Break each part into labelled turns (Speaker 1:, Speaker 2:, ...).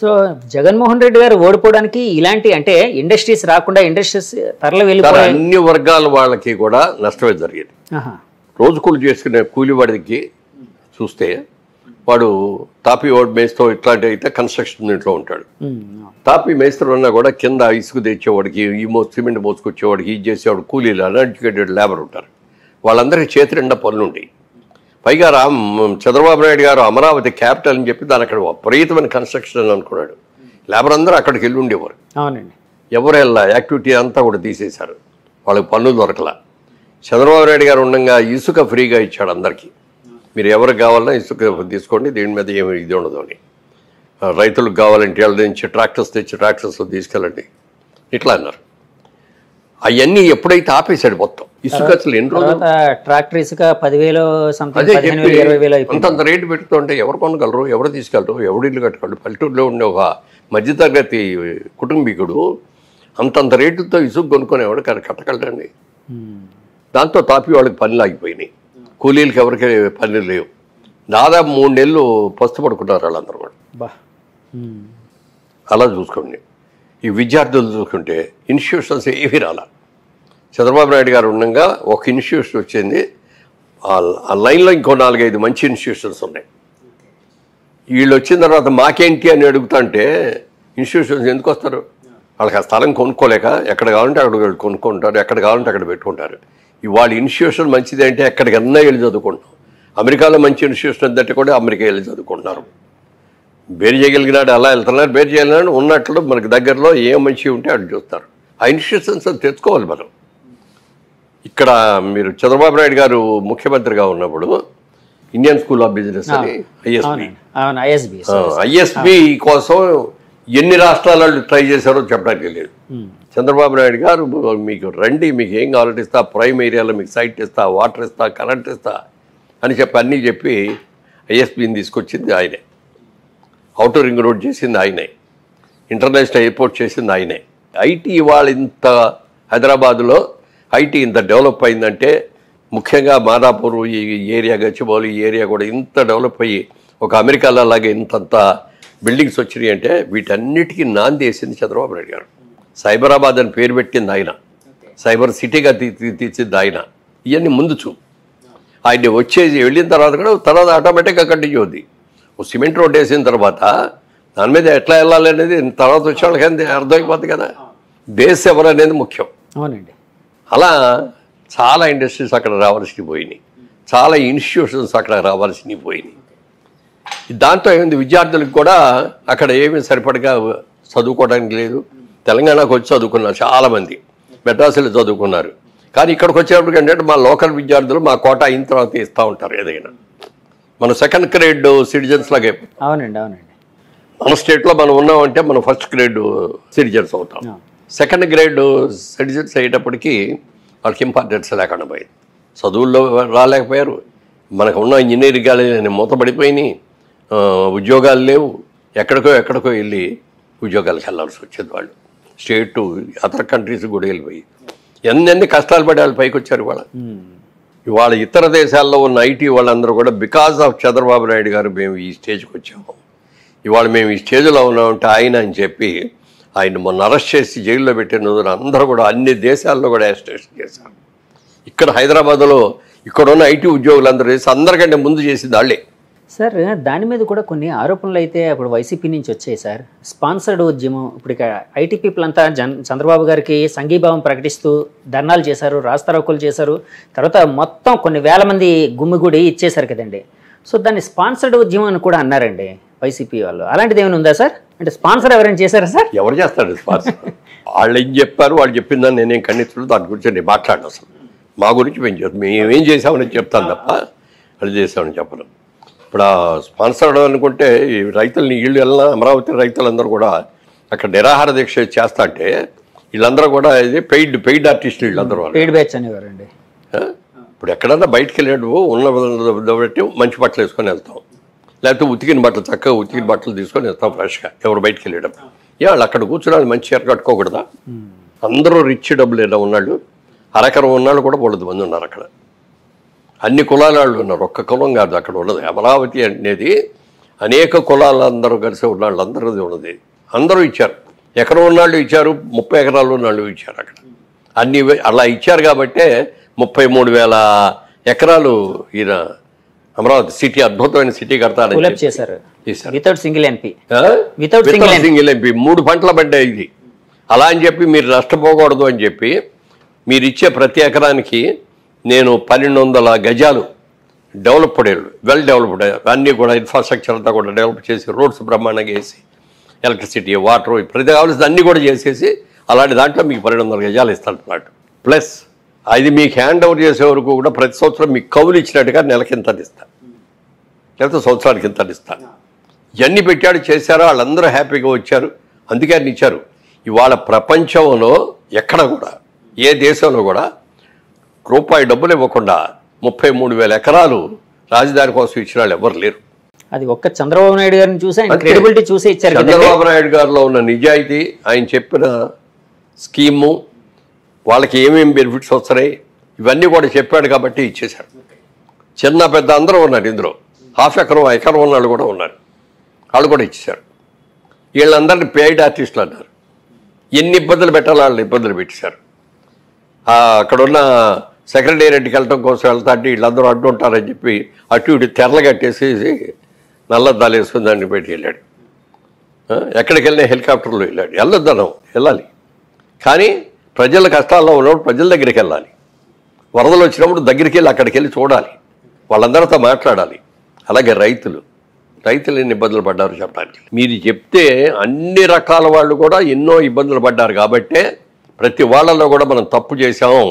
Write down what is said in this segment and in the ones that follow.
Speaker 1: So Jaganmohan Reddy గారు ఓడిపోవడానికి ఇలాంటి అంటే ఇండస్ట్రీస్ రాకుండా ఇండస్ట్రీస్ తరలి వెళ్ళిపోయి
Speaker 2: అన్ని వర్గాల వాళ్ళకి కూడా నష్టమే జరిగింది. రోజు కూలి చేసుకునే కూలివాడికి చూస్తే వాడు తాపి మేస్తో ఇట్లాంటి అయితే కన్స్ట్రక్షన్ ఇంట్లో ఉంటాడు. తాపి మేస్త్రి ఉన్నా కూడా కింద ఇసుకు తెచ్చేవాడికి సిమెంట్ మోసుకొచ్చేవాడికి ఇది చేసేవాడు కూలీలు అన్ఎడ్యుకేటెడ్ లేబర్ ఉంటారు. వాళ్ళందరికీ చేతి నిండా పనులు ఉంటాయి. పైగా చంద్రబాబు నాయుడు గారు అమరావతి క్యాపిటల్ అని చెప్పి దాని అక్కడ విపరీతమైన కన్స్ట్రక్షన్ అనుకున్నాడు. లేబర్ అందరూ అక్కడికి వెళ్ళి ఉండేవారు.
Speaker 1: అవునండి.
Speaker 2: ఎవరు వెళ్ళా యాక్టివిటీ అంతా కూడా తీసేశారు. వాళ్ళకి పనులు దొరకలా. చంద్రబాబు నాయుడు గారు ఉండగా ఇసుక ఫ్రీగా ఇచ్చాడు అందరికీ. మీరు ఎవరికి కావాలన్నా ఇసుక తీసుకోండి, దీని మీద ఏమి ఇది ఉండదు అని. రైతులకు కావాలంటే వాళ్ళ నుంచి ట్రాక్టర్స్ తెచ్చి ట్రాక్టర్స్లో తీసుకెళ్ళండి ఇట్లా అన్నారు. అవన్నీ ఎప్పుడైతే ఆపేశాడు మొత్తం ఇసుక అసలు ఎన్ని రోజులు
Speaker 1: ట్రాక్టర్ ఇసుక 10,000
Speaker 2: అంతంత రేటు పెట్టుకుంటే ఎవరు కొనగలరు, ఎవరు తీసుకెళ్ళరు, ఎవరు ఇల్లు కట్టగలరు? పల్లెటూరులో ఉండే ఒక మధ్యతరగతి కుటుంబీకుడు అంతంత రేటుతో ఇసుక కొనుక్కొని ఎవరు కట్టగలరండి? దాంతో తాపి వాళ్ళకి పనులు ఆగిపోయినాయి. కూలీలకి ఎవరికి పనులు లేవు. దాదాపు 3 నెలలు పస్తుపడుకున్నారు వాళ్ళందరూ కూడా. అలా చూసుకోండి. ఈ విద్యార్థులు చూసుకుంటే ఇన్స్టిట్యూషన్స్ ఏవి రాలా. చంద్రబాబు నాయుడు గారు ఉండగా ఒక ఇన్స్టిట్యూషన్ వచ్చింది. ఆ లైన్లో ఇంకో 4-5 మంచి ఇన్స్టిట్యూషన్స్ ఉన్నాయి. వీళ్ళు వచ్చిన తర్వాత మాకేంటి అని అడుగుతుంటే ఇన్స్టిట్యూషన్స్ ఎందుకు వస్తారు? వాళ్ళకి ఆ స్థలం కొనుక్కోలేక ఎక్కడ కావాలంటే అక్కడ కొనుక్కుంటారు, ఎక్కడ కావాలంటే అక్కడ పెట్టుకుంటారు. వాళ్ళ ఇన్స్టిట్యూషన్ మంచిది అంటే ఎక్కడికన్నా వెళ్ళి చదువుకుంటాం. అమెరికాలో మంచి ఇన్స్టిట్యూషన్ ఉందంటే కూడా అమెరికా వెళ్ళి చదువుకుంటున్నారు. బేరు చేయగలిగినాడు అలా వెళ్తున్నారు, బేరు చేయగలిగినాడు ఉన్నట్లు మనకి దగ్గరలో ఏ మంచి ఉంటే అటు చూస్తారు. ఆ ఇన్స్టిట్యూషన్స్ తెచ్చుకోవాలి మనం. ఇక్కడ మీరు చంద్రబాబు నాయుడు గారు ముఖ్యమంత్రిగా ఉన్నప్పుడు ఇండియన్ స్కూల్ ఆఫ్ బిజినెస్ అని ఐఎస్బి కోసం ఎన్ని రాష్ట్రాల ట్రై చేశారో చెప్పడానికి లేదు. చంద్రబాబు నాయుడు గారు మీకు రండి, మీకు ఏం కావాలంటే ఇస్తా, ప్రైమ్ ఏరియాలో మీకు సైట్ ఇస్తా, వాటర్ ఇస్తా, కరెంట్ ఇస్తా అని చెప్పి అన్నీ చెప్పి ఐఎస్బిని తీసుకొచ్చింది ఆయనే. ఔటర్ రింగ్ రోడ్ చేసింది ఆయనే. ఇంటర్నేషనల్ ఎయిర్పోర్ట్ చేసింది ఆయనే. ఐటీ ఇవాళ ఇంత హైదరాబాదులో ఐటీ ఇంత డెవలప్ అయిందంటే ముఖ్యంగా మాదాపూర్ ఈ ఏరియా, గచ్చిబౌలి ఈ ఏరియా కూడా ఇంత డెవలప్ అయ్యి ఒక అమెరికాలో అలాగే ఇంతంత బిల్డింగ్స్ వచ్చినాయి అంటే వీటన్నిటికీ నాంది వేసింది చంద్రబాబు నాయుడు గారు. సైబరాబాద్ అని పేరు పెట్టింది ఆయన, సైబర్ సిటీగా తీర్చింది ఆయన. ఇవన్నీ ముందు ఆయన వచ్చేసి వెళ్ళిన తర్వాత కూడా తర్వాత ఆటోమేటిక్గా కంటిన్యూ అవుద్ది. సిమెంట్ రోడ్ వేసిన తర్వాత దాని మీద ఎట్లా వెళ్ళాలి అనేది తర్వాత వచ్చే వాళ్ళకి అర్థమైపోతుంది కదా. బేస్ ఎవరు అనేది ముఖ్యం.
Speaker 1: అవునండి.
Speaker 2: అలా చాలా ఇండస్ట్రీస్ అక్కడ రావాల్సినవి పోయినాయి, చాలా ఇన్స్టిట్యూషన్స్ అక్కడ రావాల్సినవి పోయినాయి. దాంతో ఏమైంది, విద్యార్థులకు కూడా అక్కడ ఏమీ సరిపడగా చదువుకోవడానికి లేదు. తెలంగాణకు వచ్చి చదువుకున్నారు చాలామంది, మెడ్రాసులో చదువుకున్నారు. కానీ ఇక్కడికి వచ్చేటప్పటికి ఏంటంటే మా లోకల్ విద్యార్థులు మా కోటా అయిన తర్వాత ఇస్తూ ఉంటారు. ఏదైనా మనం సెకండ్ గ్రేడ్ సిటిజన్స్ లాగే.
Speaker 1: అవునండి అవునండి.
Speaker 2: మన స్టేట్లో మనం ఉన్నామంటే మనం ఫస్ట్ గ్రేడ్ సిటిజన్స్ అవుతాం. సెకండ్ గ్రేడ్ సిటిజన్స్ అయ్యేటప్పటికీ వాళ్ళకి ఇంపార్టెన్స్ లేకుండా పోయింది. చదువుల్లో రాలేకపోయారు. మనకు ఉన్న ఇంజనీరింగ్ కాలేజీ మూతపడిపోయినాయి, ఉద్యోగాలు లేవు. ఎక్కడికో వెళ్ళి ఉద్యోగాలకు వెళ్ళాల్సి వచ్చేది. వాళ్ళు స్టేట్ అదర్ కంట్రీస్ కూడా వెళ్ళిపోయి ఎన్ని కష్టాలు పడి వాళ్ళు పైకి వచ్చారు. ఇవాళ ఇతర దేశాల్లో ఉన్న ఐటీ వాళ్ళందరూ కూడా బికాజ్ ఆఫ్ చంద్రబాబు నాయుడు గారు మేము ఈ స్టేజ్కి వచ్చాము, ఇవాళ మేము ఈ స్టేజ్లో ఉన్నామంటే ఆయన అని చెప్పి ఆయన మొన్న అరెస్ట్ చేసి జైల్లో పెట్టిన రోజున అందరూ కూడా అన్ని దేశాల్లో కూడా అరెస్ట్ చేశారు. ఇక్కడ హైదరాబాద్లో ఇక్కడ ఉన్న ఐటీ ఉద్యోగులందరూ చేసి అందరికంటే ముందు చేసింది వాళ్ళే.
Speaker 1: సార్ దాని మీద కూడా కొన్ని ఆరోపణలు అయితే అప్పుడు వైసీపీ నుంచి వచ్చాయి సార్. స్పాన్సర్డ్ ఉద్యమం. ఇప్పుడు ఇక ఐటీ పీపుల్ అంతా చంద్రబాబు గారికి సంఘీభావం ప్రకటిస్తూ ధర్నాలు చేశారు, రాస్తారోకోలు చేశారు. తర్వాత మొత్తం కొన్ని వేల మంది గుమ్మిగూడి ఇచ్చేశారు కదండి. సో దాన్ని స్పాన్సర్డ్ ఉద్యమం అని కూడా అన్నారండి వైసీపీ వాళ్ళు. అలాంటిది ఏమైనా ఉందా సార్? అంటే స్పాన్సర్ ఎవరైనా చేశారా సార్?
Speaker 2: ఎవరు చేస్తారు స్పాన్సర్? వాళ్ళు ఏం చెప్పారు, వాళ్ళు చెప్పిందని నేనేం ఖండించలేదు. దాని గురించి నేను మాట్లాడను. అసలు మా గురించి మేమేం చేసామని చెప్తాను తప్ప అది చేసామని చెప్పను. ఇప్పుడు స్పాన్సర్ అనుకుంటే ఈ రైతులని వీళ్ళు వెళ్ళిన అమరావతి రైతులందరూ కూడా అక్కడ నిరాహార దీక్ష చేస్తా అంటే వీళ్ళందరూ కూడా ఇది పెయిడ్ ఆర్టిస్టులు వీళ్ళందరూ
Speaker 1: పెయిడ్ బ్యాచ్ అనేవారండి.
Speaker 2: ఇప్పుడు ఎక్కడన్నా బయటకు వెళ్ళాడు ఉన్న బట్టి మంచి బట్టలు వేసుకొని వెళ్తాం, లేకపోతే ఉతికిన బట్టలు చక్కగా ఉతికిన బట్టలు తీసుకొని వెళ్తాం ఫ్రెష్గా. ఎవరు బయటకు వెళ్ళడం వాళ్ళు అక్కడ కూర్చొని మంచి చీర కట్టుకోకూడదా? అందరూ రిచ్ డబ్బులు ఏదో ఉన్నాళ్ళు, అరకరం ఉన్నాళ్ళు కూడా 100 మంది ఉన్నారు అక్కడ. అన్ని కులాల వాళ్ళు ఉన్నారు, ఒక్క కులం కాదు అక్కడ ఉన్నది. అమరావతి అనేది అనేక కులాలందరూ కలిసి ఉన్న వాళ్ళందరూ ఉన్నది, అందరూ ఇచ్చారు. ఎకరం ఉన్నాళ్ళు ఇచ్చారు, 30 ఎకరాలు ఉన్నాళ్ళు ఇచ్చారు. అక్కడ అన్ని అలా ఇచ్చారు కాబట్టే 33,000 ఎకరాలు ఈయన అమరావతి సిటీ అద్భుతమైన సిటీ కడతారని
Speaker 1: చేశారు. Without single MP, without
Speaker 2: single MP 3 పంటలు పడ్డాయి ఇది. అలా అని చెప్పి మీరు నష్టపోకూడదు అని చెప్పి మీరు ఇచ్చే ప్రతి ఎకరానికి నేను 1200 గజాలు డెవలప్డ్, వెల్ డెవలప్డ్ అన్నీ కూడా ఇన్ఫ్రాస్ట్రక్చర్ అంతా కూడా డెవలప్ చేసి, రోడ్స్ బ్రహ్మాండంగా వేసి, ఎలక్ట్రిసిటీ, వాటర్, ప్రతి కావాల్సింది అన్నీ కూడా చేసేసి అలాంటి దాంట్లో మీకు 1200 గజాలు ఇస్తాను. ప్లస్ అది మీకు హ్యాండ్ ఓవర్ చేసే వరకు కూడా ప్రతి సంవత్సరం మీకు కవులు ఇచ్చినట్టుగా నెలకి ఇంత ఇస్తాను, లేకపోతే సంవత్సరానికి ఇంత ఇస్తాను. ఇవన్నీ పెట్టాడు, చేశారో వాళ్ళందరూ హ్యాపీగా వచ్చారు, అందుకే ఆయన ఇచ్చారు. ఇవాళ ప్రపంచంలో ఎక్కడ కూడా ఏ దేశంలో కూడా రూపాయి డబ్బులు ఇవ్వకుండా 33,000 ఎకరాలు రాజధాని కోసం ఇచ్చిన వాళ్ళు ఎవరు లేరు.
Speaker 1: అది ఒక్క చంద్రబాబు నాయుడు గారిని చూసి క్రెడిబిలిటీ చూసి ఇచ్చారు.
Speaker 2: చంద్రబాబు నాయుడు గారిలో ఉన్న నిజాయితీ, ఆయన చెప్పిన స్కీము, వాళ్ళకి ఏమేమి బెనిఫిట్స్ వస్తున్నాయి ఇవన్నీ కూడా చెప్పాడు కాబట్టి ఇచ్చేశారు. చిన్న పెద్ద అందరూ ఉన్నారు ఇందులో, హాఫ్ ఎకరం ఎకరం ఉన్నాళ్ళు కూడా ఉన్నారు, వాళ్ళు కూడా ఇచ్చేశారు. వీళ్ళందరినీ పెయిడ్ ఆర్టిస్టులు అన్నారు. ఎన్ని ఇబ్బందులు పెట్టాలో వాళ్ళు ఇబ్బందులు పెట్టేశారు. అక్కడున్న సెక్రటేరియట్కి వెళ్ళటం కోసం వెళ్తా అంటే వీళ్ళందరూ అడ్డు ఉంటారని చెప్పి అటు ఇటు తెరలు కట్టేసి నల్లద్దాలు వేసుకుని దాన్ని పెట్టి వెళ్ళాడు. ఎక్కడికి వెళ్ళినా హెలికాప్టర్లో వెళ్ళాడు. వెళ్ళొద్దనం, వెళ్ళాలి, కానీ ప్రజల కష్టాల్లో ఉన్నప్పుడు ప్రజల దగ్గరికి వెళ్ళాలి. వరదలు వచ్చినప్పుడు దగ్గరికి వెళ్ళి అక్కడికి వెళ్ళి చూడాలి, వాళ్ళందరితో మాట్లాడాలి. అలాగే రైతులు ఎన్ని ఇబ్బందులు పడ్డారు చెప్పడానికి మీరు చెప్తే అన్ని రకాల వాళ్ళు కూడా ఎన్నో ఇబ్బందులు పడ్డారు. కాబట్టే ప్రతి వాళ్ళలో కూడా మనం తప్పు చేశాము,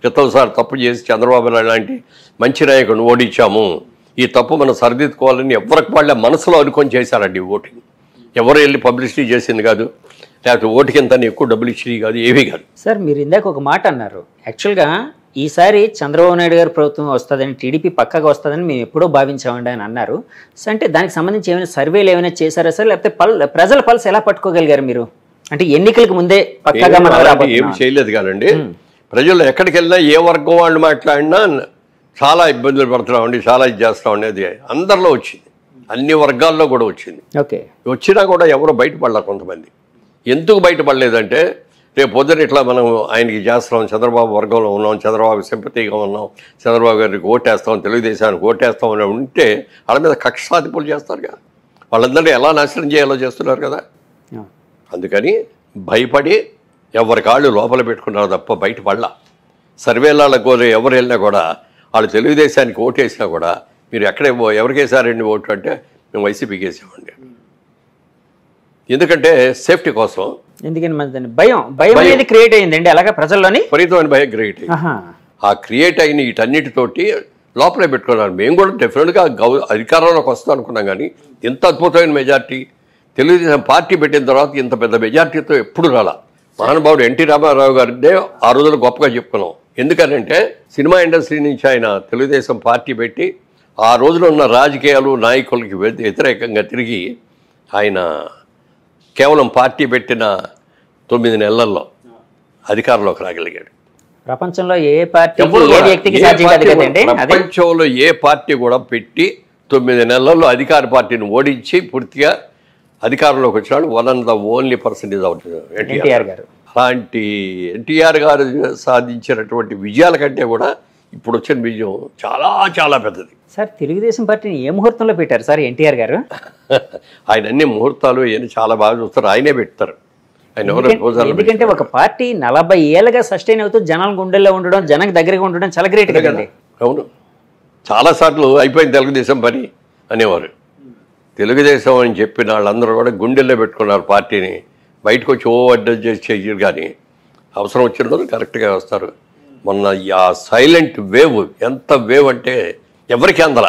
Speaker 2: క్రితంసారి తప్పు చేసి చంద్రబాబు నాయుడు లాంటి మంచి నాయకుడిని ఓడించాము, ఈ తప్పు మనం సరిదిద్దుకోవాలని ఎవరికి వాళ్ళ మనసులో అనుకొని చేశారండి ఓటింగ్. ఎవరు వెళ్ళి పబ్లిసిటీ చేసింది కాదు, లేకపోతే ఓటుకి ఎంత ఎక్కువ డబ్బులు ఇచ్చేది కాదు, ఏమీ కాదు.
Speaker 1: సార్ మీరు ఇందాక ఒక మాట అన్నారు, యాక్చువల్గా ఈసారి చంద్రబాబు నాయుడు గారి ప్రభుత్వం వస్తుందని, టీడీపీ పక్కగా వస్తుందని మేము ఎప్పుడో భావించామండి అని అన్నారు. సో అంటే దానికి సంబంధించి ఏమైనా సర్వేలు ఏమైనా చేశారా సార్, లేకపోతే ప్రజల పల్స్ ఎలా పట్టుకోగలిగారు మీరు? అంటే ఎన్నికలకు ముందే పక్కగా
Speaker 2: ఏమి చేయలేదు కాదండి. ప్రజలు ఎక్కడికి వెళ్ళినా ఏ వర్గం వాళ్ళు మాట్లాడినా చాలా ఇబ్బందులు పడుతున్నామండి, చాలా ఇది చేస్తామండి, అది అందరిలో వచ్చింది, అన్ని వర్గాల్లో కూడా వచ్చింది.
Speaker 1: ఓకే,
Speaker 2: వచ్చినా కూడా ఎవరు బయటపడలేరు. కొంతమంది ఎందుకు బయటపడలేదంటే రేపు పొద్దున ఇట్లా మనం ఆయనకి చేస్తున్నాం, చంద్రబాబు వర్గంలో ఉన్నాం, చంద్రబాబు సింపతిగా ఉన్నాం, చంద్రబాబు గారికి ఓటేస్తాం, తెలుగుదేశానికి ఓటేస్తాం అని ఉంటే వాళ్ళ మీద కక్ష సాధింపులు చేస్తారు కదా, వాళ్ళందరినీ ఎలా నాశనం చేయాలో చేస్తున్నారు కదా. అందుకని భయపడి ఎవరి కాళ్ళు లోపల పెట్టుకున్నారు తప్ప బయటపడలా. సర్వేలాళ్ళకు ఎవరు వెళ్ళినా కూడా వాళ్ళు తెలుగుదేశానికి ఓటేసినా కూడా మీరు ఎక్కడే ఎవరికేసారండి ఓటు అంటే మేము వైసీపీకి వేసామండి. ఎందుకంటే సేఫ్టీ కోసం.
Speaker 1: ఎందుకని భయం అనేది క్రియేట్ అయ్యిందండి అలాగే ప్రజల్లోని
Speaker 2: విపరీతమైన భయం క్రియేట్ అయ్యింది. ఆ క్రియేట్ అయిన వీటన్నిటితోటి లోపలే పెట్టుకున్నారు. మేము కూడా డెఫినెట్గా అధికారంలోకి వస్తాం అనుకున్నాం, కానీ ఇంత అద్భుతమైన మెజార్టీ తెలుగుదేశం పార్టీ పెట్టిన తర్వాత ఇంత పెద్ద మెజార్టీతో ఎప్పుడు రాలా. మహానుభావుడు ఎన్టీ రామారావు గారినే ఆ రోజులు గొప్పగా చెప్పుకున్నాం. ఎందుకనంటే సినిమా ఇండస్ట్రీ నుంచి ఆయన తెలుగుదేశం పార్టీ పెట్టి ఆ రోజున ఉన్న రాజకీయాలు నాయకులకి వ్యతిరేకంగా తిరిగి ఆయన కేవలం పార్టీ పెట్టిన 9 నెలల్లో అధికారంలోకి రాగలిగాడు.
Speaker 1: ప్రపంచంలో ఏ పార్టీ
Speaker 2: ప్రపంచంలో ఏ పార్టీ కూడా పెట్టి 9 నెలల్లో అధికార పార్టీని ఓడించి పూర్తిగా అధికారంలోకి వచ్చినాడు. One of the only person is NTR గారు. అలాంటి ఎన్టీఆర్ గారు సాధించినటువంటి విజయాల కంటే కూడా ఇప్పుడు వచ్చిన విజయం చాలా చాలా పెద్దది.
Speaker 1: సార్ తెలుగుదేశం పార్టీని ఏ ముహూర్తంలో పెట్టారు సార్ ఎన్టీఆర్ గారు?
Speaker 2: ఆయన అన్ని ముహూర్తాలు ఏమి చాలా బాగా చూస్తారు, ఆయనే పెడతారు.
Speaker 1: ఎందుకంటే ఒక పార్టీ 40 ఏళ్ళగా సస్టైన్ అవుతూ జనాల గుండెల్లో ఉండడం, జనానికి దగ్గరగా ఉండడం చాలా గ్రేట్ కదండి.
Speaker 2: అవును, చాలాసార్లు అయిపోయింది తెలుగుదేశం పని అనేవారు. తెలుగుదేశం అని చెప్పిన వాళ్ళందరూ కూడా గుండెల్లో పెట్టుకున్నారు పార్టీని. బయటకు వచ్చి అడ్జస్ట్ చేసి చేయరు, కానీ అవసరం వచ్చిన రోజు కరెక్ట్గా వస్తారు. మొన్న ఆ సైలెంట్ వేవ్ ఎంత వేవ్ అంటే ఎవరికి అందల.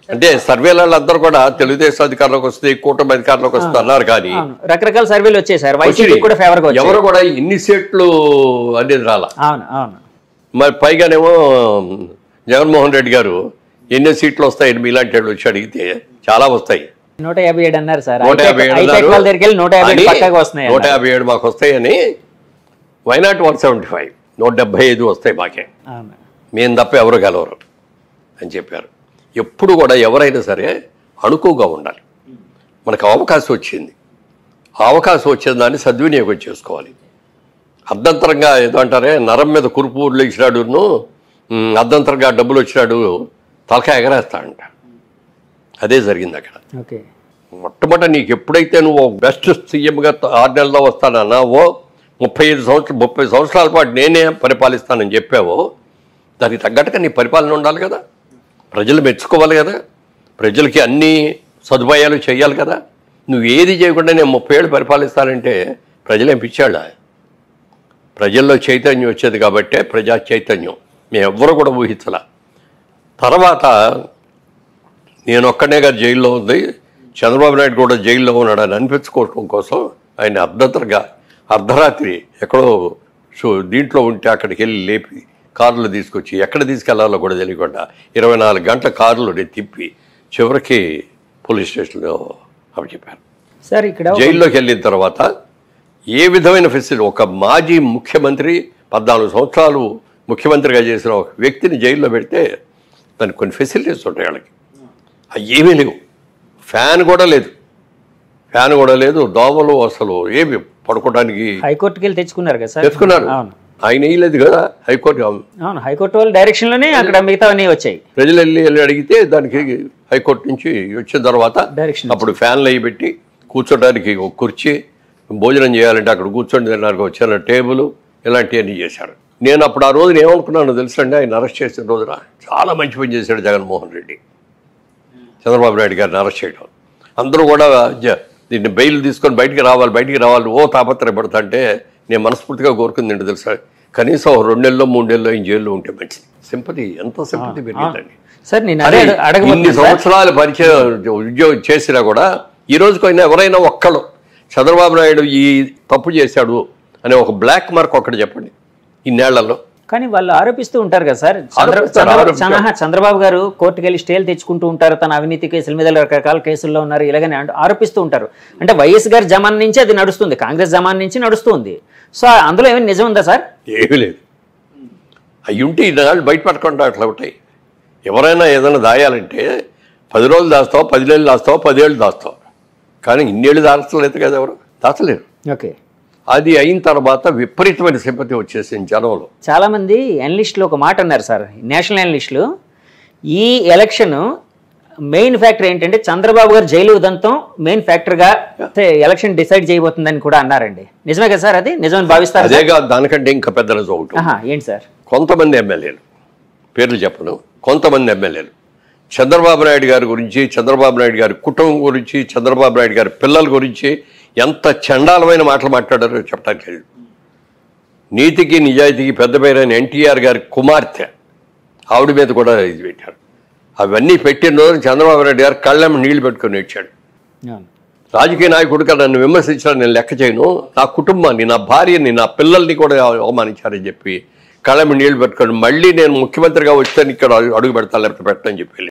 Speaker 2: అంటే సర్వేలు అందరూ కూడా తెలుగుదేశం అధికారంలోకి వస్తే కూటమి అధికారంలోకి వస్తే అన్నారు, కానీ
Speaker 1: రకరకాల సర్వేలు వచ్చేసారు.
Speaker 2: ఎవరు కూడా ఇన్ని సీట్లు అనేది రాలా. మరి పైగానేమో జగన్మోహన్ రెడ్డి గారు ఎన్ని సీట్లు వస్తాయని మీలాంటి వాళ్ళు వచ్చి అడిగితే చాలా వస్తాయి.
Speaker 1: 157 అన్నారు సార్.
Speaker 2: 157 మాకు వస్తాయని. వైనాట్ 175, 175 వస్తాయి మాకే, మేము తప్ప ఎవరు గెలవరు అని చెప్పారు. ఎప్పుడు కూడా ఎవరైనా సరే అణుకుగా ఉండాలి. మనకు అవకాశం వచ్చింది, ఆ అవకాశం వచ్చిన దాన్ని సద్వినియోగం చేసుకోవాలి. అర్ధంతరంగా ఏదో అంటారే, నరం మీద కురుపు ఇచ్చినాడును అర్ధంతరంగా డబ్బులు వచ్చినాడు తలకాయ ఎగరేస్తాడంట. అదే జరిగింది అక్కడ.
Speaker 1: ఓకే,
Speaker 2: మొట్టమొదటి నీకు ఎప్పుడైతే నువ్వు బెస్ట్ సీఎంగా 6 నెలల్లో వస్తానన్నావో, 30 సంవత్సరాల పాటు నేనే పరిపాలిస్తానని చెప్పావో, దానికి తగ్గట్టుగా నీ పరిపాలన ఉండాలి కదా, ప్రజలు మెచ్చుకోవాలి కదా, ప్రజలకి అన్ని సదుపాయాలు చేయాలి కదా. నువ్వు ఏది చేయకుండా నేను 30 ఏళ్ళు పరిపాలిస్తానంటే ప్రజలేం పిచ్చాళ్ళ? ప్రజల్లో చైతన్యం వచ్చేది కాబట్టే ప్రజా చైతన్యం మేము ఎవ్వరూ కూడా ఊహించాల. తర్వాత నేను ఒక్కనే గారు జైల్లో ఉంది, చంద్రబాబు నాయుడు కూడా జైల్లో ఉన్నాడని అనిపించుకోవడం కోసం ఆయన అర్ధరాత్రి ఎక్కడో దీంట్లో ఉంటే అక్కడికి వెళ్ళి లేపి కారులో తీసుకొచ్చి ఎక్కడ తీసుకెళ్లాలో కూడా తెలియకుండా 24 గంటల కారులో తిప్పి చివరికి పోలీస్ స్టేషన్లో అప్పచెప్పారు.
Speaker 1: సార్ ఇక్కడ
Speaker 2: జైల్లోకి వెళ్ళిన తర్వాత ఏ విధమైన ఫెసిలిటీ, ఒక మాజీ ముఖ్యమంత్రి 14 సంవత్సరాలు ముఖ్యమంత్రిగా చేసిన ఒక వ్యక్తిని జైల్లో పెడితే దానికి కొన్ని ఫెసిలిటీస్ ఉంటాయి. వాళ్ళకి అవి ఏమీ లేవు. ఫ్యాన్ కూడా లేదు, దోమలు అసలు ఏమి పడుకోవడానికి.
Speaker 1: హైకోర్టుకి వెళ్ళి తెచ్చుకున్నారు కదా సార్?
Speaker 2: తెచ్చుకున్నారు, ఆయన వేయలేదు కదా హైకోర్టు.
Speaker 1: అవును, హైకోర్టు వాళ్ళ డైరెక్షన్లోనే అక్కడ మిగతావన్నీ వచ్చాయి.
Speaker 2: ప్రజలు వెళ్ళి అడిగితే దానికి హైకోర్టు నుంచి వచ్చిన తర్వాత అప్పుడు ఫ్యాన్లు అవి పెట్టి కూర్చోడానికి ఒక కుర్చీ, భోజనం చేయాలంటే అక్కడ కూర్చొని తినడానికి వచ్చిన టేబుల్, ఇలాంటివన్నీ చేశాడు. నేను అప్పుడు ఆ రోజున ఏమనుకున్నానో తెలుసండి, ఆయన అరెస్ట్ చేసిన రోజున చాలా మంచి పని చేశాడు జగన్మోహన్ రెడ్డి, చంద్రబాబు నాయుడు గారిని అరెస్ట్ చేయడం. అందరూ కూడా దీన్ని బెయిల్ తీసుకొని బయటికి రావాలి ఓ తాపత్రయపడతా అంటే నేను మనస్ఫూర్తిగా కోరుకుంది ఏంటో తెలుసా, కనీసం 2 నెలల్లో 3 నెలల్లో ఈ జైల్లో ఉంటే మంచిది. సింపతి, ఎంత సింపతి పెరిగిందండి.
Speaker 1: సార్ నేను
Speaker 2: ఇన్ని సంవత్సరాలు పరిచయం ఉద్యోగం చేసినా కూడా ఈ రోజుకైనా ఎవరైనా ఒక్కళ్ళు చంద్రబాబు నాయుడు ఈ తప్పు చేశాడు అనే ఒక బ్లాక్ మార్క్ ఒక్కటి చెప్పండి ఇన్నేళ్లలో.
Speaker 1: కానీ వాళ్ళు ఆరోపిస్తూ ఉంటారు కదా సార్, చంద్రబాబు గారు కోర్టుకు వెళ్ళి స్టేలు తెచ్చుకుంటూ ఉంటారు, తన అవినీతి కేసుల మీద రకరకాల కేసుల్లో ఉన్నారు, ఇలాగని ఆరోపిస్తూ ఉంటారు. అంటే వైఎస్ గారి జమాన్ నుంచి అది నడుస్తుంది, కాంగ్రెస్ జమాన్ నుంచి నడుస్తుంది. సో అందులో ఏమైనా నిజం ఉందా సార్?
Speaker 2: ఏమీ లేదు. అవి ఉంటే ఇన్నాళ్ళు బయటపడకుండా అట్లా ఉంటాయి. ఎవరైనా ఏదైనా దాయాలంటే 10 రోజులు దాస్తావు, 10 నెలలు దాస్తావు, 10 ఏళ్ళు దాస్తావు, కానీ ఇన్నేళ్ళు దాచలేదు కదా, ఎవరు దాచలేరు.
Speaker 1: ఓకే,
Speaker 2: అది అయిన తర్వాత విపరీతమైన సింపతి వచ్చేసింది జనంలో.
Speaker 1: చాలా మంది అనలిస్టులు ఒక మాట అన్నారు సార్, నేషనల్ అనలిస్టులు, ఈ ఎలక్షన్ మెయిన్ ఫ్యాక్టర్ ఏంటంటే చంద్రబాబు గారు జైలు ఉదంతం మెయిన్ ఫ్యాక్టర్గా ఎలక్షన్ డిసైడ్ చేయబోతుందని కూడా అన్నారండి. నిజమే కదా సార్? అది నిజమని భావిస్తారు?
Speaker 2: అదేగా, దానికంటే ఇంకా పెద్ద రిజల్ట్.
Speaker 1: ఏంటి సార్?
Speaker 2: కొంతమంది ఎమ్మెల్యేలు, పేర్లు చెప్పను, కొంతమంది ఎమ్మెల్యేలు చంద్రబాబు నాయుడు గారి గురించి, చంద్రబాబు నాయుడు గారి కుటుంబం గురించి, చంద్రబాబు నాయుడు గారి పిల్లల గురించి ఎంత చండాలమైన మాటలు మాట్లాడారో చెప్పడానికి లేదు. నీతికి నిజాయితీకి పెద్ద పేరైన ఎన్టీఆర్ గారి కుమార్తె ఆవిడ మీద కూడా ఇది పెట్టారు. అవన్నీ పెట్టిన రోజు చంద్రబాబు నాయుడు గారు కళ్ళెమ్మ నీళ్లు పెట్టుకొని ఏడ్చాడు. రాజకీయ నాయకుడిగా నన్ను విమర్శించాలని నేను లెక్క చేయను, నా కుటుంబాన్ని, నా భార్యని, నా పిల్లల్ని కూడా అవమానించారని చెప్పి కళ్ళెమ్మ నీళ్లు పెట్టుకొని మళ్ళీ నేను ముఖ్యమంత్రిగా వచ్చాను, ఇక్కడ అడుగు పెడతాను లేకపోతే పెట్టని చెప్పి